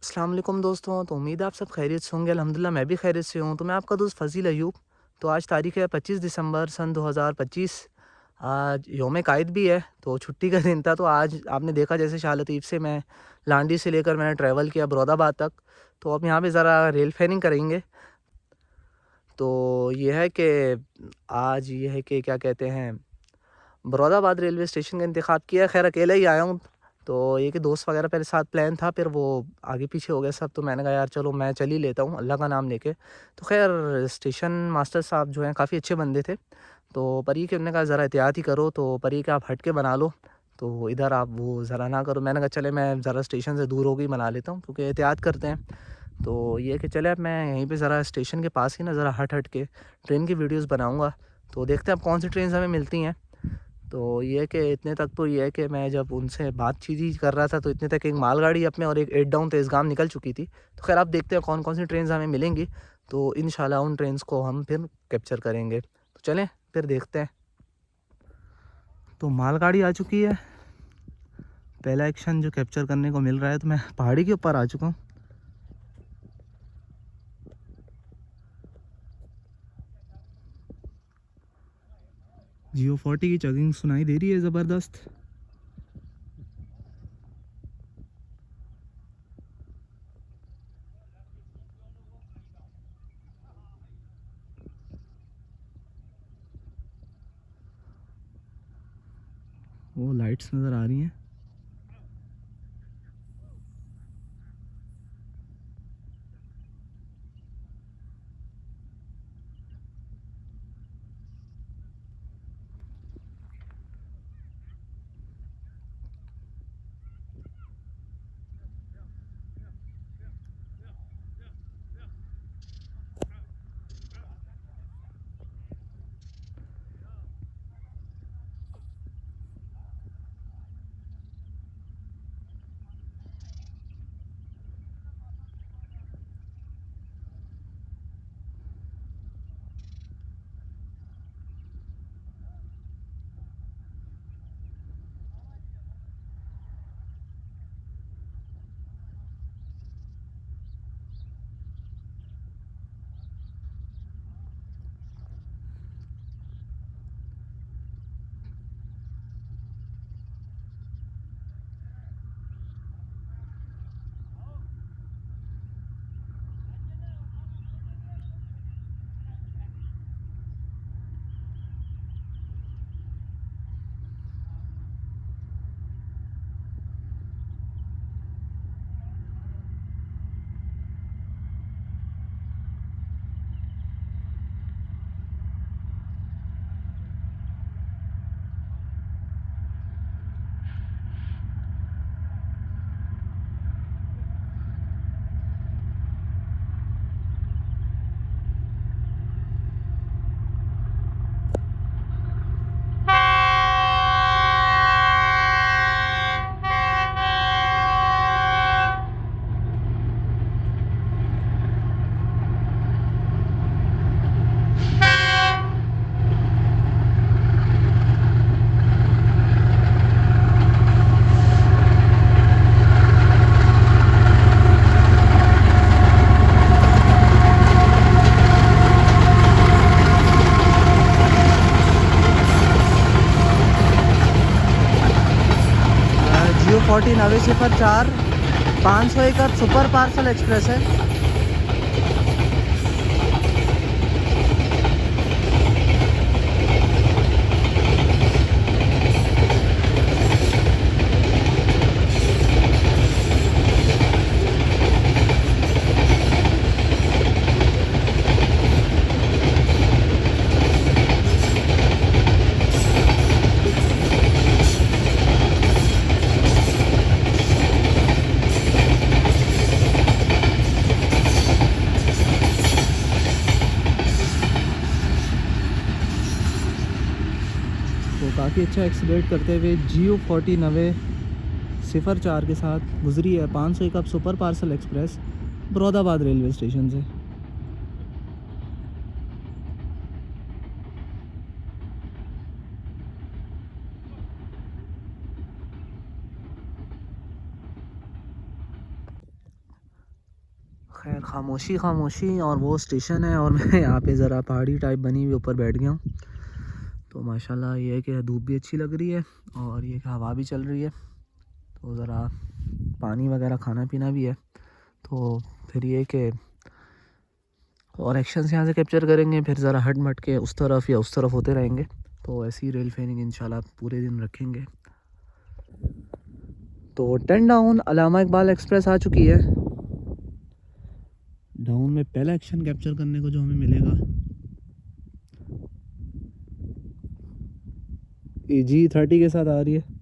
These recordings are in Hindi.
अस्सलाम वालेकुम दोस्तों। तो उम्मीद है आप सब खैरियत से होंगे। अल्हम्दुलिल्लाह मैं भी खैरियत से हूँ। तो मैं आपका दोस्त फ़ज़ील अयूब। तो आज तारीख़ है 25 दिसंबर सन 2025। आज यौम कायद भी है, तो छुट्टी का दिन था। तो आज आपने देखा जैसे शाह लतीफ़ से मैं लांडी से लेकर मैंने ट्रैवल किया बरोदाबाद तक। तो अब यहाँ पे ज़रा रेल फेयरिंग करेंगे। तो ये है कि आज ये है कि क्या कहते हैं, बरोदाबाद रेलवे स्टेशन का इंतखाब किया। ख़ैर अकेला ही आया हूँ। तो ये कि दोस्त वगैरह मेरे साथ प्लान था, फिर वो आगे पीछे हो गए सब। तो मैंने कहा यार चलो मैं चल ही लेता हूँ अल्लाह का नाम लेके। तो ख़ैर स्टेशन मास्टर साहब जो हैं काफ़ी अच्छे बंदे थे। तो पर ये कि उन्होंने कहा ज़रा एहतियात ही करो, तो पर ये कि आप हट के बना लो, तो इधर आप वो ज़रा ना करो। मैंने कहा चले मैं ज़रा स्टेशन से दूर हो के ही बना लेता हूँ, क्योंकि एहतियात करते हैं। तो ये कि चले अब मैं यहीं पे ज़रा स्टेशन के पास ही ना ज़रा हट हट के ट्रेन की वीडियोज़ बनाऊँगा। तो देखते हैं अब कौन सी ट्रेन हमें मिलती हैं। तो ये है कि इतने तक तो ये है कि मैं जब उनसे बातचीत ही कर रहा था, तो इतने तक एक मालगाड़ी अपने और एक 8 डाउन तेज़गाम निकल चुकी थी। तो ख़ैर आप देखते हैं कौन-कौन सी ट्रेन्स हमें मिलेंगी, तो इंशाल्लाह उन ट्रेन्स को हम फिर कैप्चर करेंगे। तो चलें फिर देखते हैं। तो मालगाड़ी आ चुकी है। पहला एक्शन जो कैप्चर करने को मिल रहा है, तो मैं पहाड़ी के ऊपर आ चुका हूँ। जियो 40 की चगिंग सुनाई दे रही है ज़बरदस्त। वो लाइट्स नज़र आ रही हैं। जियो 40 9004 501 सुपर पार्सल एक्सप्रेस है। तो काफ़ी अच्छा एक्सीलरेट करते हुए जियो 40 9004 के साथ गुजरी है 501 अब सुपर पार्सल एक्सप्रेस बरोदाबाद रेलवे स्टेशन से। खैर खामोशी खामोशी, और वो स्टेशन है और मैं यहाँ पे ज़रा पहाड़ी टाइप बनी हुई ऊपर बैठ गया हूँ। तो माशाल्लाह ये है कि धूप भी अच्छी लग रही है और ये कि हवा भी चल रही है, तो ज़रा पानी वगैरह खाना पीना भी है। तो फिर ये कि और एक्शंस यहाँ से कैप्चर करेंगे, फिर ज़रा हट मट के उस तरफ या उस तरफ होते रहेंगे। तो ऐसी रेल फेयरिंग इंशाल्लाह पूरे दिन रखेंगे। तो 10 डाउन अलामा इकबाल एक्सप्रेस आ चुकी है। डाउन में पहला एक्शन कैप्चर करने को जो हमें मिलेगा, EG30 के साथ आ रही है।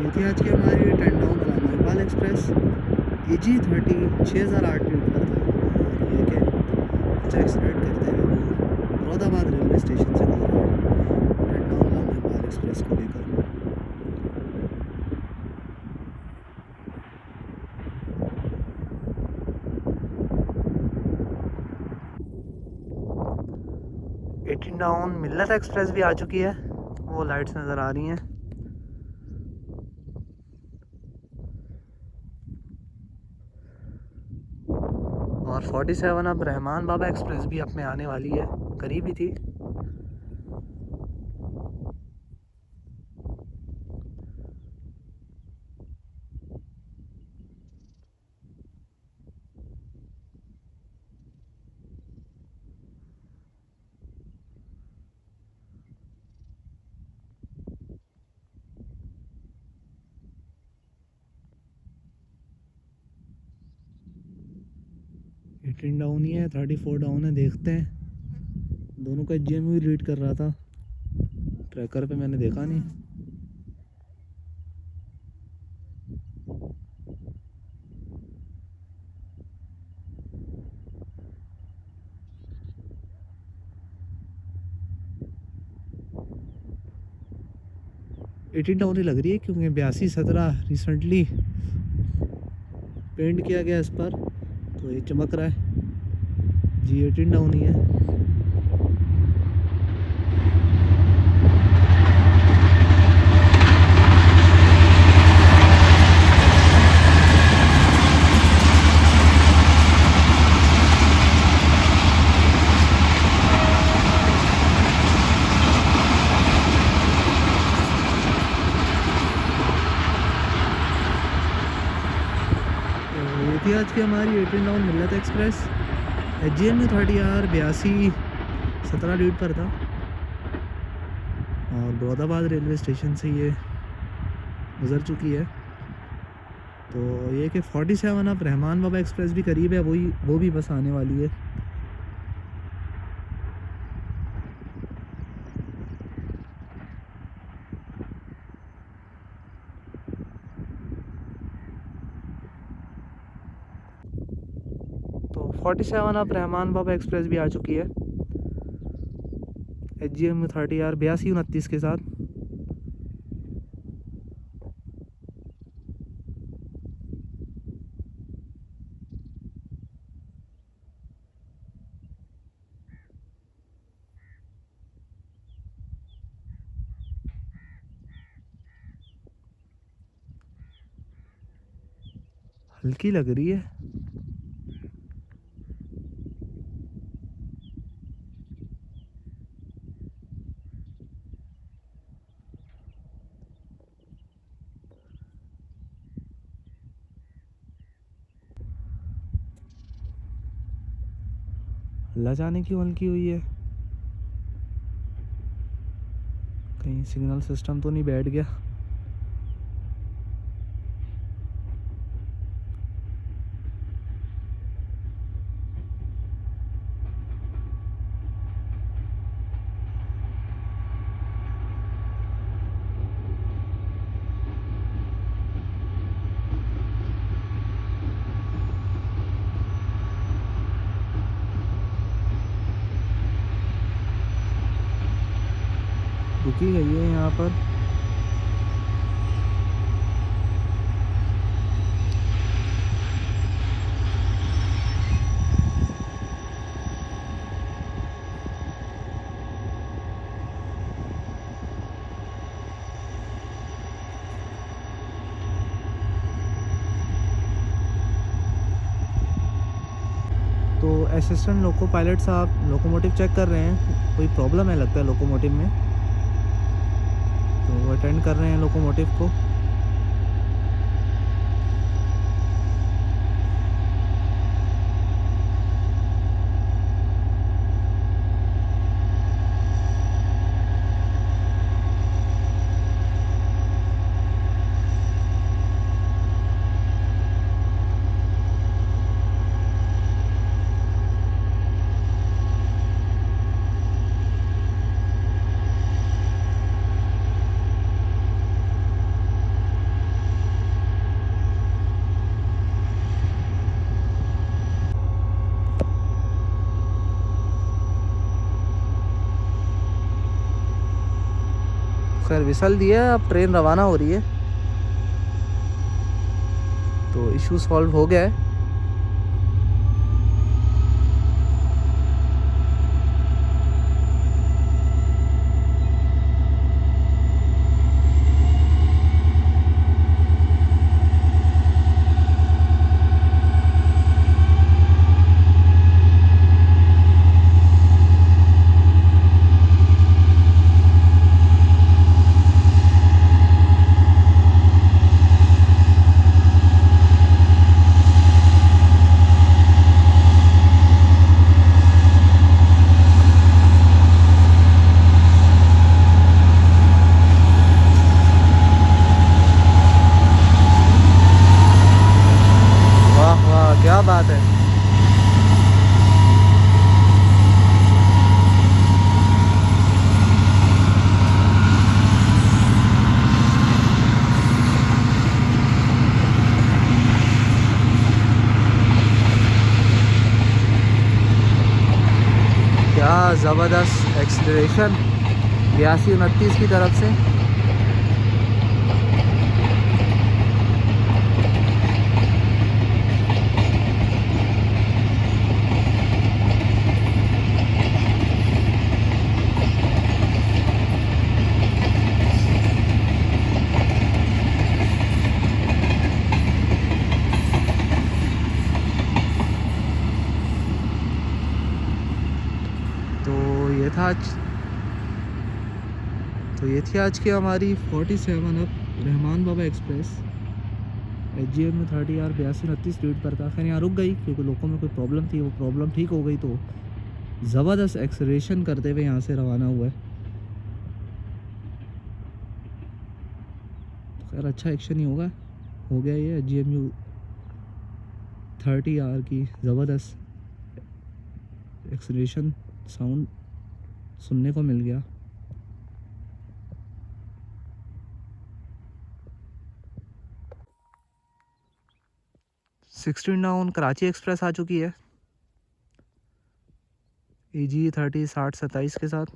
ये थी आज की हमारी 10 down Allama Iqbal express. EG30 6008 unit पर था और ये कि अच्छा एक्सलेट करते हुए वो मुरादाबाद रेलवे स्टेशन से गुजरा है 10 डाउन अलामा इकबाल एक्सप्रेस को लेकर। एटीन डाउन मिल्लत एक्सप्रेस भी आ चुकी है, वो लाइट्स नज़र आ रही हैं। और 47 अब रहमान बाबा एक्सप्रेस भी अब में आने वाली है, करीब ही थी। एटीन डाउन ही है, 34 डाउन है, देखते हैं। दोनों का GM भी रीड कर रहा था, ट्रैकर पे मैंने देखा नहीं। एटीन डाउन ही लग रही है क्योंकि 8217 रिसेंटली पेंट किया गया इस पर, तो ये चमक रहा है। जी 18 डाउन ही है। ये थी आज की हमारी 18 डाउन मिल्लत एक्सप्रेस। HGM 30R 8217 ड्यूट पर था और मुरादाबाद रेलवे स्टेशन से ये गुज़र चुकी है। तो ये कि 47 अब रहमान बाबा एक्सप्रेस भी करीब है, वो भी बस आने वाली है। तो 47 अब रहमान बाबा एक्सप्रेस भी आ चुकी है HGM 30R 8229 के साथ। हल्की लग रही है। अल्लाह जाने क्यों हल्की हुई है। कहीं सिग्नल सिस्टम तो नहीं बैठ गया। रुकी गई है यहाँ पर। तो असिस्टेंट लोको पायलट साहब लोकोमोटिव चेक कर रहे हैं, कोई प्रॉब्लम है लगता है लोकोमोटिव में, तो वो अटेंड कर रहे हैं लोकोमोटिव को। खैर विसल दिया, अब ट्रेन रवाना हो रही है, तो इशू सॉल्व हो गया है। वाह वाह, क्या बात है। क्या ज़बरदस्त एक्सीलरेशन 82-29 की तरफ से। तो ये था आज, तो ये थी आज की हमारी 47 अप रहमान बाबा एक्सप्रेस। एचजीएम में 30R 82-29 स्पीड पर था। खैर यहाँ रुक गई क्योंकि लोगों में कोई प्रॉब्लम थी, वो प्रॉब्लम ठीक हो गई, तो ज़बरदस्त एक्सेलरेशन करते हुए यहाँ से रवाना हुआ है। तो खैर अच्छा एक्शन ही होगा, हो गया ये एचजीएमयू 30R की ज़बरदस्त एक्सेलरेशन साउंड सुनने को मिल गया। सिक्सटीन डाउन कराची एक्सप्रेस आ चुकी है AG 30-60-27 के साथ।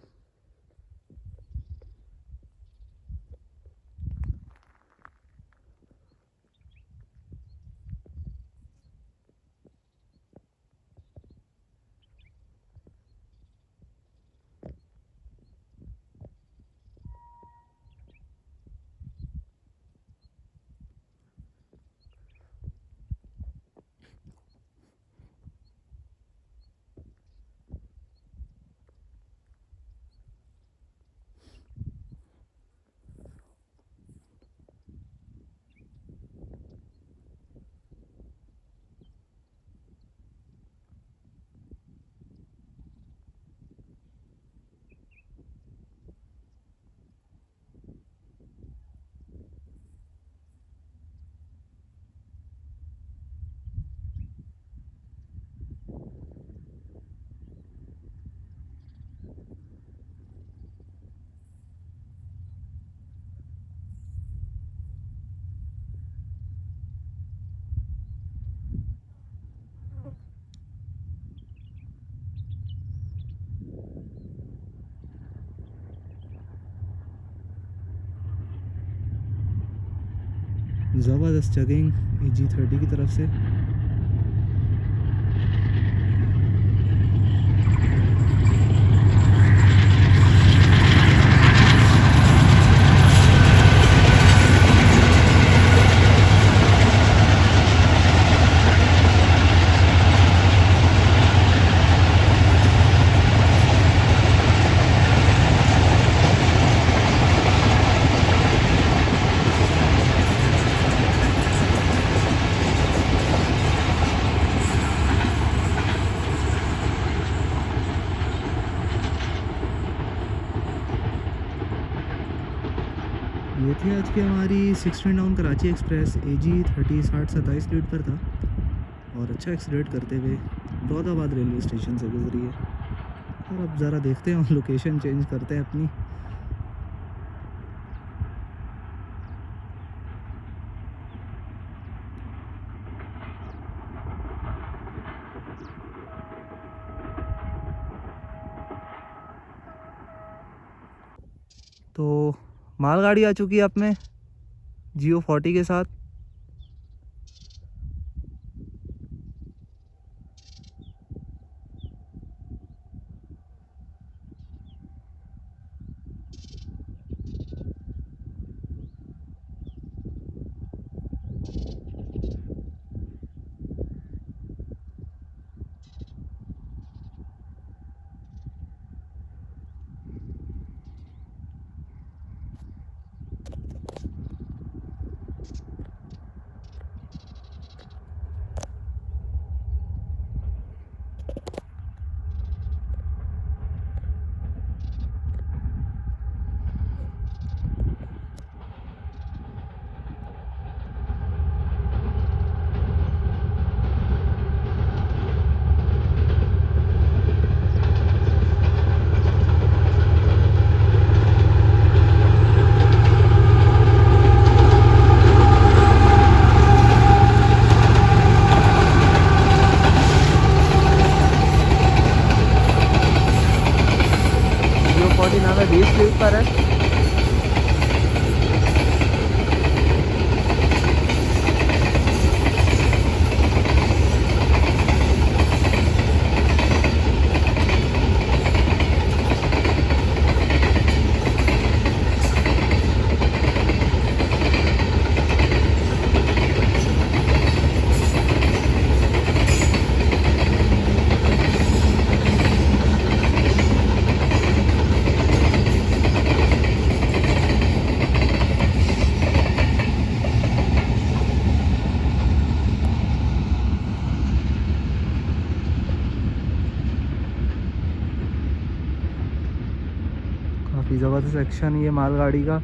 ज़बरदस्त चेकिंग EG30 की तरफ से। ये थी आज की हमारी 16 down Karachi express. AG30 60-27 speed पर था और अच्छा एक्सीलरेट करते हुए मुरादाबाद रेलवे स्टेशन से गुजरी है। और अब ज़रा देखते हैं, लोकेशन चेंज करते हैं अपनी। तो मालगाड़ी आ चुकी है अपने GO40 के साथ। GO40 नाम है 20 स्पीड पर है। काफ़ी ज़बरदस्त एक्शन ये मालगाड़ी का।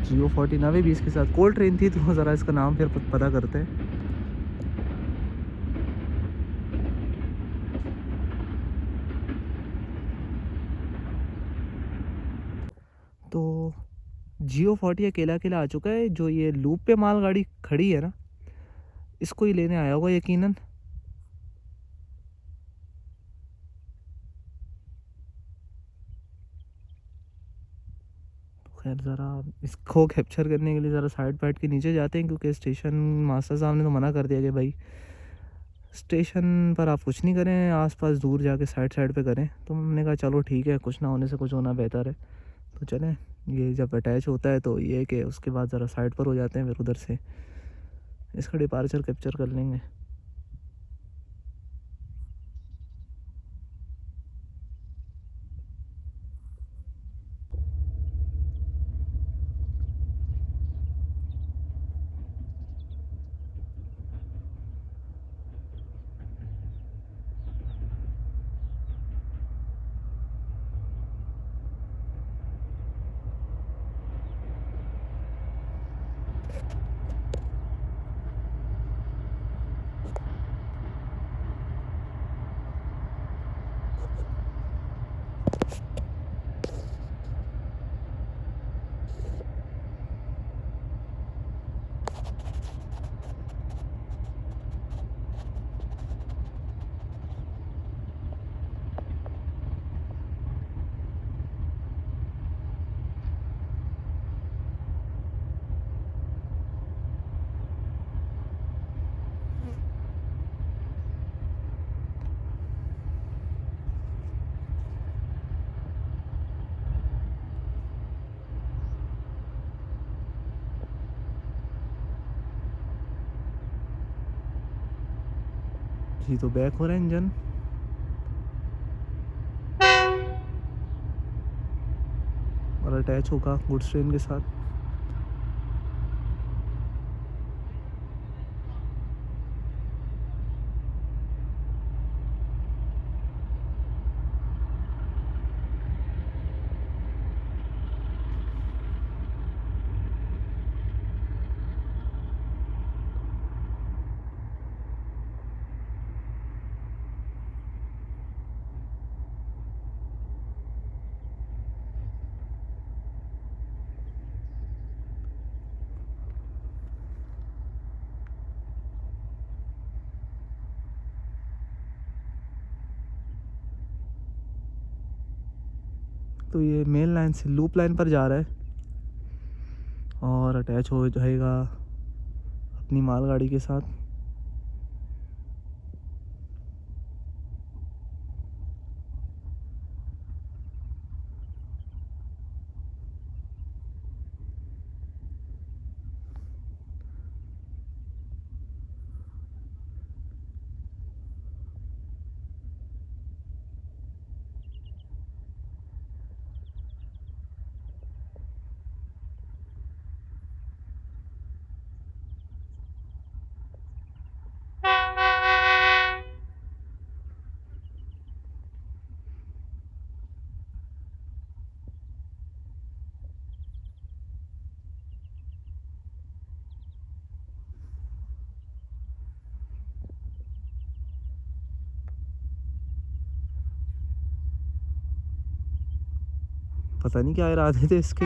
GO40 नवे 20 के साथ कोल्ड ट्रेन थी, तो ज़रा इसका नाम फिर पता करते हैं। तो GO40 अकेला अकेला आ चुका है। जो ये लूप पे मालगाड़ी खड़ी है ना, इसको ही लेने आया होगा यकीनन। खैर ज़रा इसको कैप्चर करने के लिए ज़रा साइड पाइट के नीचे जाते हैं, क्योंकि स्टेशन मास्टर साहब ने तो मना कर दिया कि भाई स्टेशन पर आप कुछ नहीं करें, आसपास दूर जाके साइड साइड पे करें। तो हमने कहा चलो ठीक है, कुछ ना होने से कुछ होना बेहतर है। तो चलें, ये जब अटैच होता है तो ये है कि उसके बाद ज़रा साइड पर हो जाते हैं, फिर उधर से इसका डिपार्चर कैप्चर कर लेंगे। जी तो बैक हो रहा है इंजन। और अटैच होगा गुड्स ट्रेन के साथ। तो ये मेन लाइन से लूप लाइन पर जा रहा है और अटैच हो जाएगा अपनी मालगाड़ी के साथ। पता नहीं क्या इरादे थे इसके।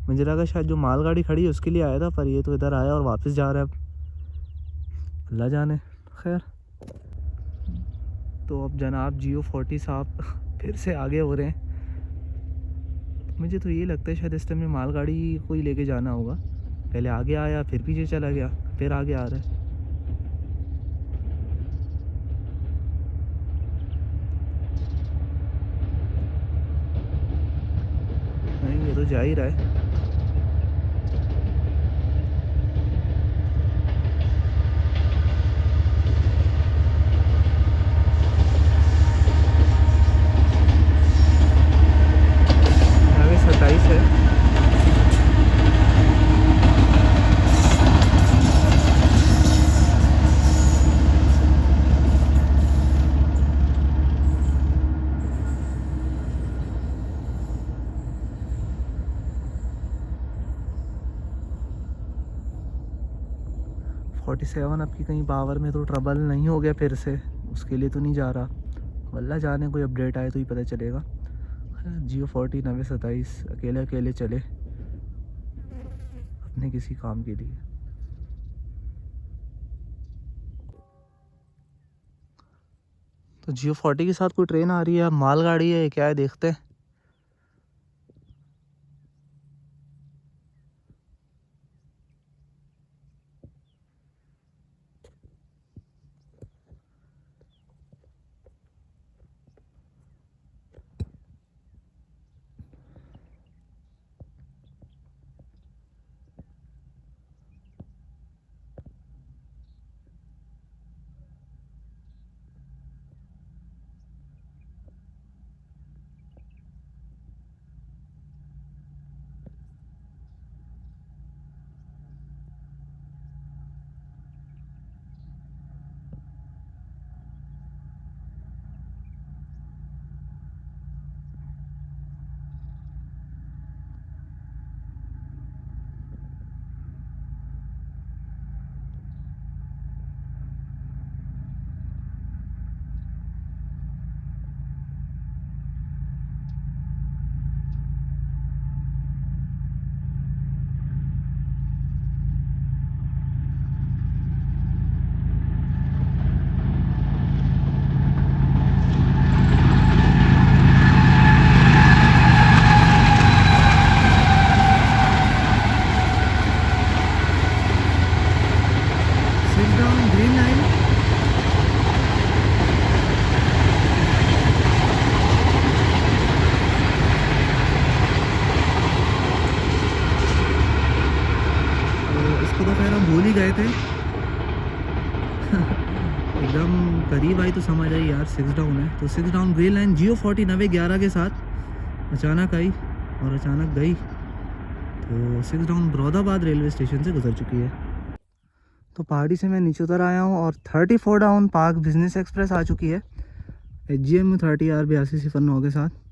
मुझे लगा शायद जो मालगाड़ी खड़ी है उसके लिए आया था, पर ये तो इधर आया और वापस जा रहा है। अब अल्लाह जाने। खैर, तो अब जनाब GO40 साहब फिर से आगे हो रहे हैं। मुझे तो ये लगता है शायद इस टाइम में मालगाड़ी को ही लेके जाना होगा। पहले आगे आया, फिर पीछे चला गया, फिर आगे आ रहा है। नहीं, ये तो जा ही रहा है। आगे 27 है। $47 आपकी कहीं पावर में तो ट्रबल नहीं हो गया फिर से? उसके लिए तो नहीं जा रहा। वल्ला जाने, कोई अपडेट आए तो ही पता चलेगा। GO40 9027 अकेले अकेले चले अपने किसी काम के लिए। तो GO40 के साथ कोई ट्रेन आ रही है, मालगाड़ी है, क्या है देखते हैं। एकदम करीब आई तो समझ आई यार 6 डाउन है। तो 6 डाउन ग्रीन लाइन जियो 40 90 11 के साथ अचानक आई और अचानक गई। तो 6 डाउन बरोदाबाद रेलवे स्टेशन से गुजर चुकी है। तो पहाड़ी से मैं नीचे उतर आया हूँ और 34 डाउन पार्क बिजनेस एक्सप्रेस आ चुकी है HGM 30R 8209 के साथ।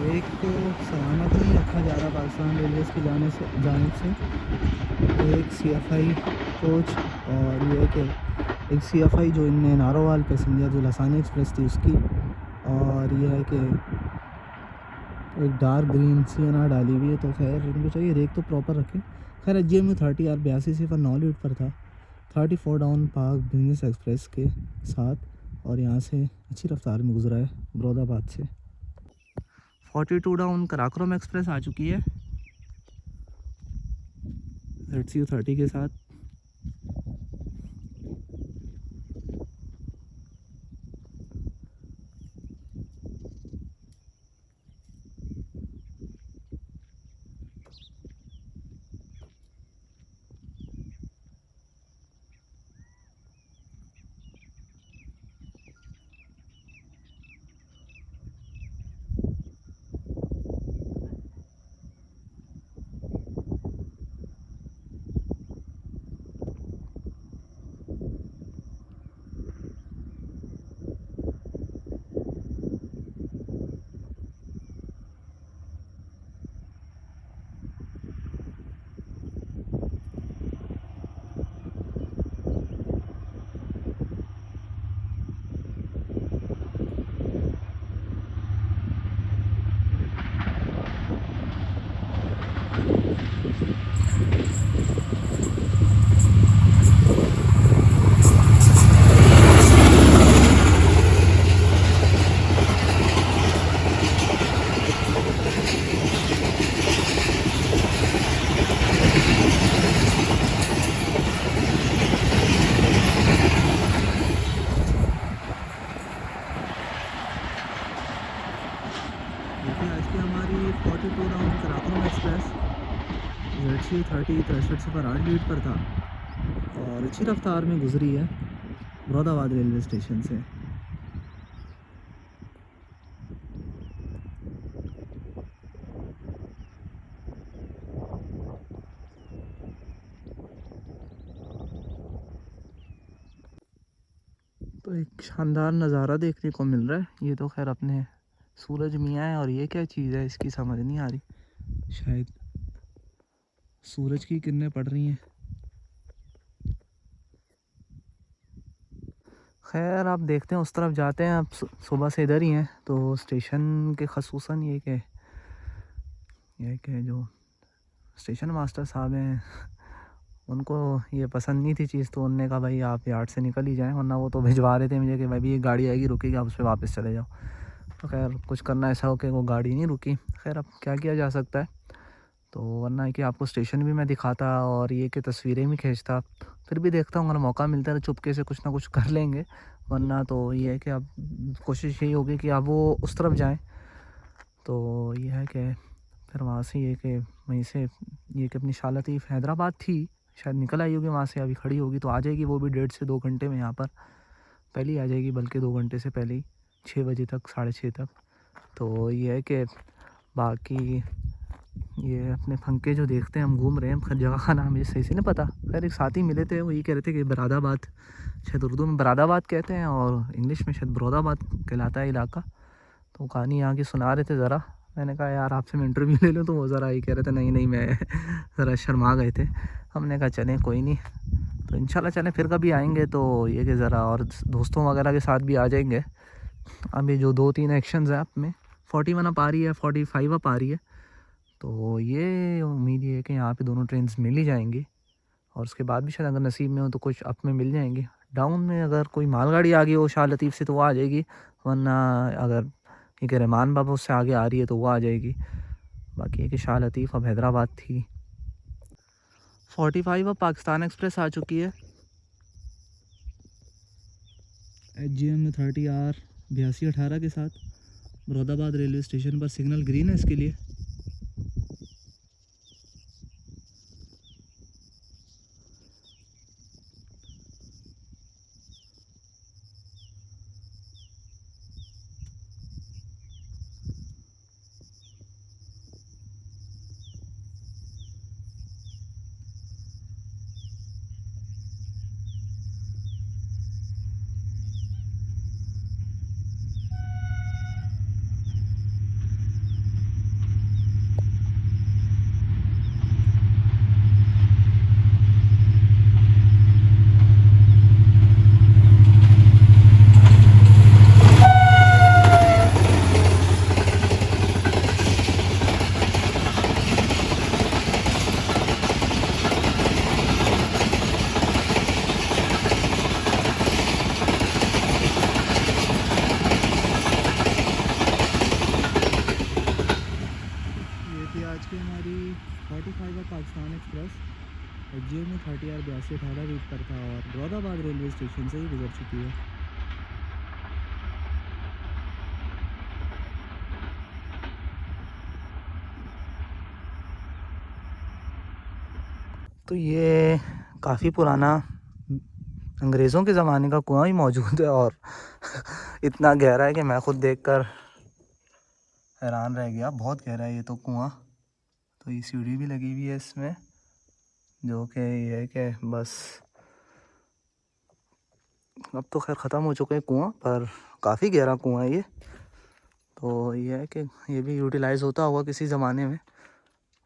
रेक को सलामत नहीं रखा जा रहा पाकिस्तान रेलवे की जानिब से। एक CFI कोच और ये कि एक CFI जो इनने नारोवाल पैसेंजर जो लसानी एक्सप्रेस थी उसकी, और ये है कि एक डार्क ग्रीन CNR डाली हुई है। तो खैर इनको चाहिए रेक तो प्रॉपर रखें। खैर HGM 30R 8209 लीड पर था 34 डाउन पार्क बिजनेस एक्सप्रेस के साथ और यहाँ से अच्छी रफ्तार में गुजरा है बरोदाबाद से। 42 डाउन कराकोरम एक्सप्रेस आ चुकी है ZCU 30 के साथ। देखिए आज की हमारी 42 down Karakoram express ZCU 30 6308 lead पर था और अच्छी रफ्तार में गुजरी है बरोदाबाद रेलवे स्टेशन से। तो एक शानदार नज़ारा देखने को मिल रहा है। ये तो खैर अपने सूरज मियाँ है और ये क्या चीज़ है इसकी समझ नहीं आ रही। शायद सूरज की किरणें पड़ रही हैं। खैर आप देखते हैं उस तरफ जाते हैं। आप सुबह से इधर ही हैं तो स्टेशन के खसूसन ये कि जो स्टेशन मास्टर साहब हैं उनको ये पसंद नहीं थी चीज़, तो उनने कहा भाई आप यार्ड से निकल ही जाएं, वरना वो तो भिजवा रहे थे मुझे कि भाई ये गाड़ी आएगी रुकेगी आप उस पर वापस चले जाओ। तो खैर कुछ करना ऐसा हो कि वो गाड़ी नहीं रुकी। खैर अब क्या किया जा सकता है। तो वरना है कि आपको स्टेशन भी मैं दिखाता और ये कि तस्वीरें भी खींचता। फिर भी देखता हूँ अगर मौका मिलता है तो चुपके से कुछ ना कुछ कर लेंगे, वरना तो ये है कि अब कोशिश यही होगी कि अब वो उस तरफ जाएं। तो ये है कि फिर वहाँ से ये कि वहीं से ये कि अपनी शाला लतीफ़ हैदराबाद थी, शायद निकल आई होगी वहाँ से, अभी खड़ी होगी तो आ जाएगी वो भी 1.5 से 2 घंटे में यहाँ पर। पहले ही आ जाएगी बल्कि 2 घंटे से पहले ही 6 बजे तक 6:30 तक। तो ये है कि बाकी ये अपने फंके जो देखते हैं हम घूम रहे हैं, खैर जगह का नाम ये सही से नहीं पता। खैर एक साथी मिले थे, वो ये कह रहे थे कि बरादाबाद, शायद उर्दू में बरादाबाद कहते हैं और इंग्लिश में शायद बरोदाबाद कहलाता है इलाका। तो कहानी यहाँ की सुना रहे थे ज़रा। मैंने कहा यार आपसे मैं इंटरव्यू ले लूँ, तो वो ज़रा ये कह रहे थे नहीं नहीं मैं ज़रा शर्मा गए थे। हमने कहा चलें कोई नहीं, तो इंशाल्लाह चलें फिर कभी आएंगे, तो ये कि ज़रा और दोस्तों वगैरह के साथ भी आ जाएंगे। अभी जो 2-3 एक्शंस हैं आप में 41 अप आ रही है, 45 अप आ रही है, तो ये उम्मीद ये है कि यहाँ पे दोनों ट्रेन्स मिल ही जाएंगी। और उसके बाद भी शायद अगर नसीब में हो तो कुछ अप में मिल जाएंगी। डाउन में अगर कोई मालगाड़ी आ गई हो शाह लतीफ़ से तो वो आ जाएगी, वरना अगर ये कि रहमान बाबा उससे आगे आ रही है तो वो आ जाएगी। बाकी ये कि शाह लतीफ़ अब हैदराबाद थी। 45 अब पाकिस्तान एक्सप्रेस आ चुकी है HGM में 30R 8218 के साथ। बरोदाबाद रेलवे स्टेशन पर सिग्नल ग्रीन है इसके लिए। आज की हमारी 45 का पाकिस्तान एक्सप्रेस HGM में 30R 8218 रूट पर था और बरोदाबाद रेलवे स्टेशन से ही गुजर चुकी है। तो ये काफ़ी पुराना अंग्रेज़ों के ज़माने का कुआं ही मौजूद है और इतना गहरा है कि मैं ख़ुद देखकर हैरान रह गया। बहुत गहरा है ये तो कुआं। तो ये सीढ़ी भी लगी हुई है इसमें, जो कि ये है कि बस अब तो खैर ख़त्म हो चुके हैं कुआं, पर काफ़ी गहरा कुआं है ये। तो ये है कि ये भी यूटिलाइज़ होता होगा किसी ज़माने में।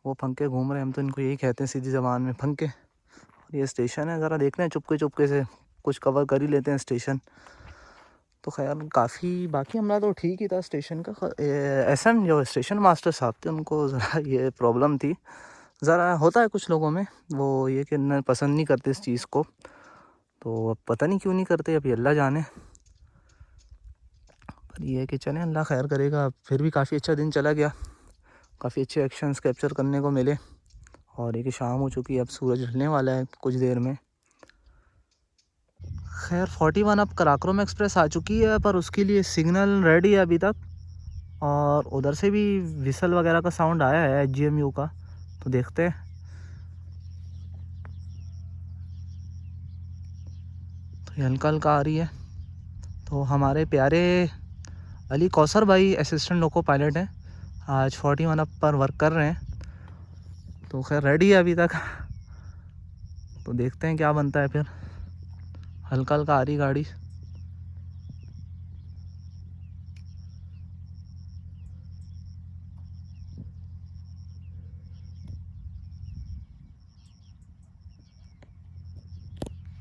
वो फंके घूम रहे हैं, हम तो इनको यही कहते हैं सीधी ज़बान में, फंके। और ये स्टेशन है, ज़रा देखते हैं चुपके चुपके से कुछ कवर कर ही लेते हैं स्टेशन। तो खैर काफ़ी बाकी हमारा तो ठीक ही था स्टेशन का। SM जो स्टेशन मास्टर साहब थे उनको ज़रा ये प्रॉब्लम थी, ज़रा होता है कुछ लोगों में, वो ये कि न पसंद नहीं करते इस चीज़ को। तो अब पता नहीं क्यों नहीं करते, अभी अल्लाह जाने। पर ये है कि चलें अल्लाह खैर करेगा। फिर भी काफ़ी अच्छा दिन चला गया, काफ़ी अच्छे एक्शंस कैप्चर करने को मिले। और ये कि शाम हो चुकी है, अब सूरज ढलने वाला है कुछ देर में। खैर 41 अब कराकोरम एक्सप्रेस आ चुकी है, पर उसके लिए सिग्नल रेडी है अभी तक। और उधर से भी विसल वगैरह का साउंड आया है HGMU का, तो देखते हैं। तो ये हल्का हल्का आ रही है। तो हमारे प्यारे अली कौसर भाई असिस्टेंट लोको पायलट हैं, आज 41 अब पर वर्क कर रहे हैं। तो खैर रेडी है अभी तक, तो देखते हैं क्या बनता है फिर। हल्का हल्का आ रही गाड़ी।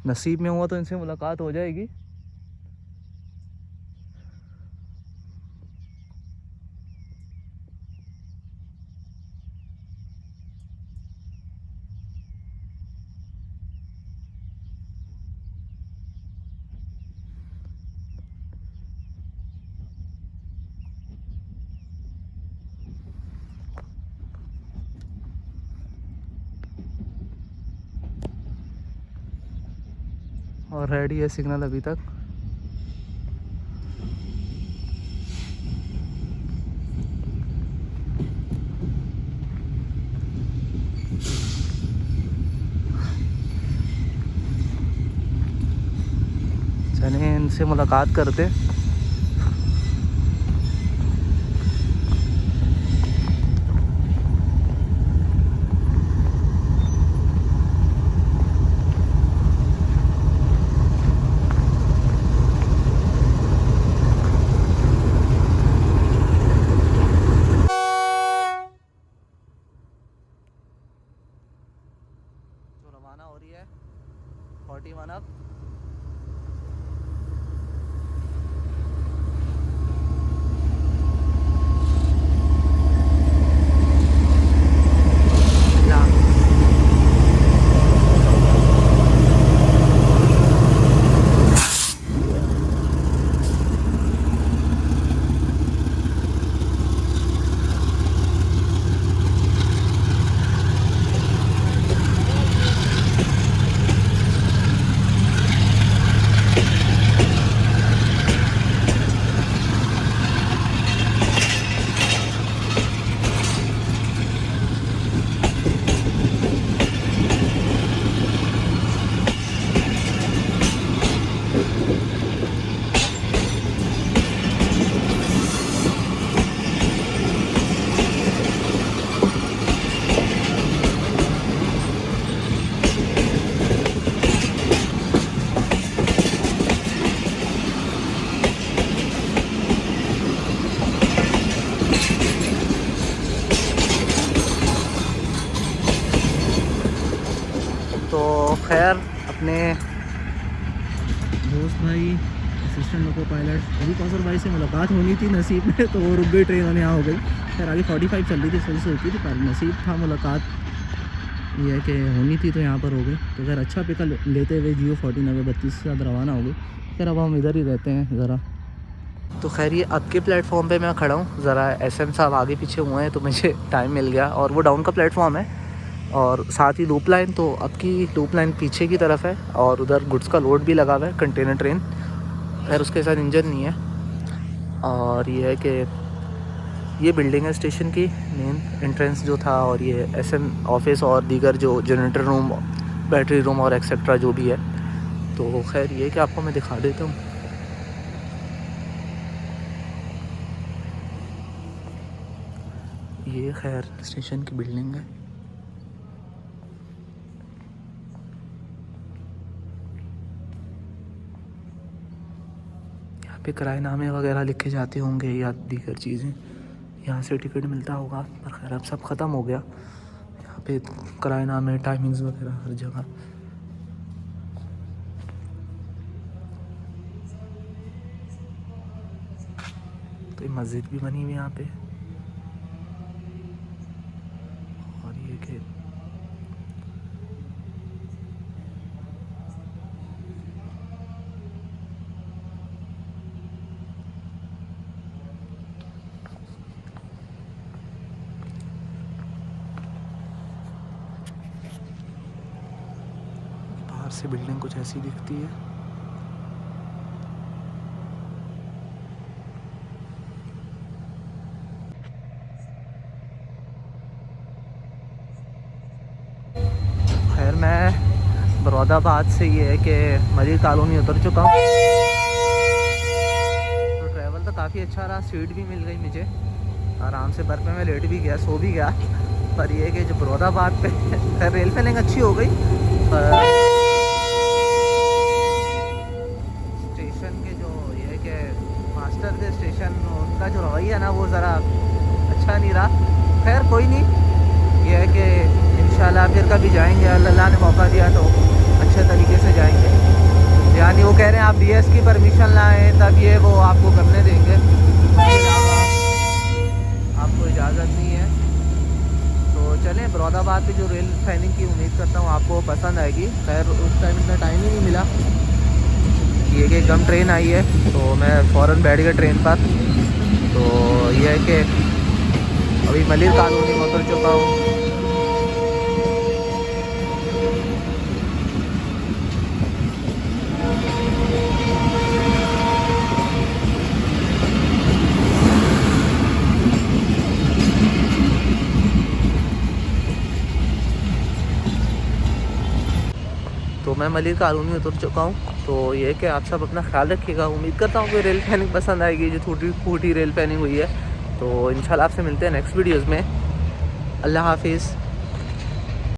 नसीब में हुआ तो इनसे मुलाकात हो जाएगी। और रेडी है सिग्नल अभी तक। चलें इनसे मुलाकात करते। दोस्त भाई असिस्टेंट लोको पायलट, अभी कौसर भाई से मुलाकात होनी थी नसीब में, तो वो रुक गई ट्रेन और यहाँ हो गई। खैर आगे 45 चल रही थी, सही से होती थी, पर नसीब था मुलाकात ये है कि होनी थी तो यहाँ पर हो गई। तो खैर अच्छा पिक लेते हुए जियो 14 32 के साथ रवाना हो गई। खैर अब हम इधर ही रहते हैं ज़रा। तो खैर ये अब के प्लेटफॉर्म पे मैं खड़ा हूँ, ज़रा एसएम साहब आगे पीछे हुए हैं तो मुझे टाइम मिल गया, और वो डाउन का प्लेटफॉर्म है और साथ ही लूप लाइन, तो अब की लूप लाइन पीछे की तरफ है और उधर गुड्स का लोड भी लगा हुआ है, कंटेनर ट्रेन। खैर उसके साथ इंजन नहीं है। और ये है कि ये बिल्डिंग है स्टेशन की मेन एंट्रेंस जो था, और ये एसएम ऑफिस और दीगर जो जनरेटर रूम, बैटरी रूम और एक्सेट्रा जो भी है। तो खैर ये कि आपको मैं दिखा देता हूँ। ये खैर स्टेशन की बिल्डिंग है। यहाँ पे किराएनामे वगैरह लिखे जाते होंगे या दीगर चीज़ें, यहाँ से टिकट मिलता होगा, पर खैर अब सब ख़त्म हो गया। यहाँ पे किराएनामे, टाइमिंग्स वगैरह हर जगह। तो मस्जिद भी बनी हुई यहाँ पे, और ये कि बाहर से बिल्डिंग कुछ ऐसी दिखती है। खैर मैं बरौदाबाद से ये है कि मलिर कॉलोनी उतर चुका हूँ। तो ट्रैवल तो काफ़ी अच्छा रहा, सीट भी मिल गई मुझे, आराम से बर्फ़ में मैं लेट भी गया, सो भी गया। पर ये कि जो बरौदाबाद पे खैर रेल फैलिंग अच्छी हो गई, पर स्टेशन के जो ये है कि मास्टर थे स्टेशन, उनका जो रवैया ना वो ज़रा अच्छा नहीं रहा। खैर कोई नहीं, ये है कि इंशाल्लाह फिर कभी जाएंगे, अल्लाह ने मौका दिया तो अच्छे तरीके से जाएंगे। यानी वो कह रहे हैं आप डीएस की परमिशन लाएं तब ये वो आपको करने देंगे, उसके अलावा आपको इजाज़त नहीं है। तो चलें, बरौदाबाद की जो रेल फैनिंग की उम्मीद करता हूँ आपको पसंद आएगी। खैर उस टाइम इतना टाइम ही नहीं मिला, ये कि एकदम ट्रेन आई है तो मैं फ़ौरन बैठ गया ट्रेन पर। तो ये है कि अभी मलिर कॉलोनी में उतर चुका हूँ। तो मैं मलिर कॉलोनी उतर चुका हूँ। तो ये कि आप सब अपना ख्याल रखिएगा। उम्मीद करता हूँ कि रेल फैनिंग पसंद आएगी, जो टूटी फूटी रेल फैनिंग हुई है। तो इंशाल्लाह आपसे मिलते हैं नेक्स्ट वीडियोज़ में। अल्लाह हाफिज़।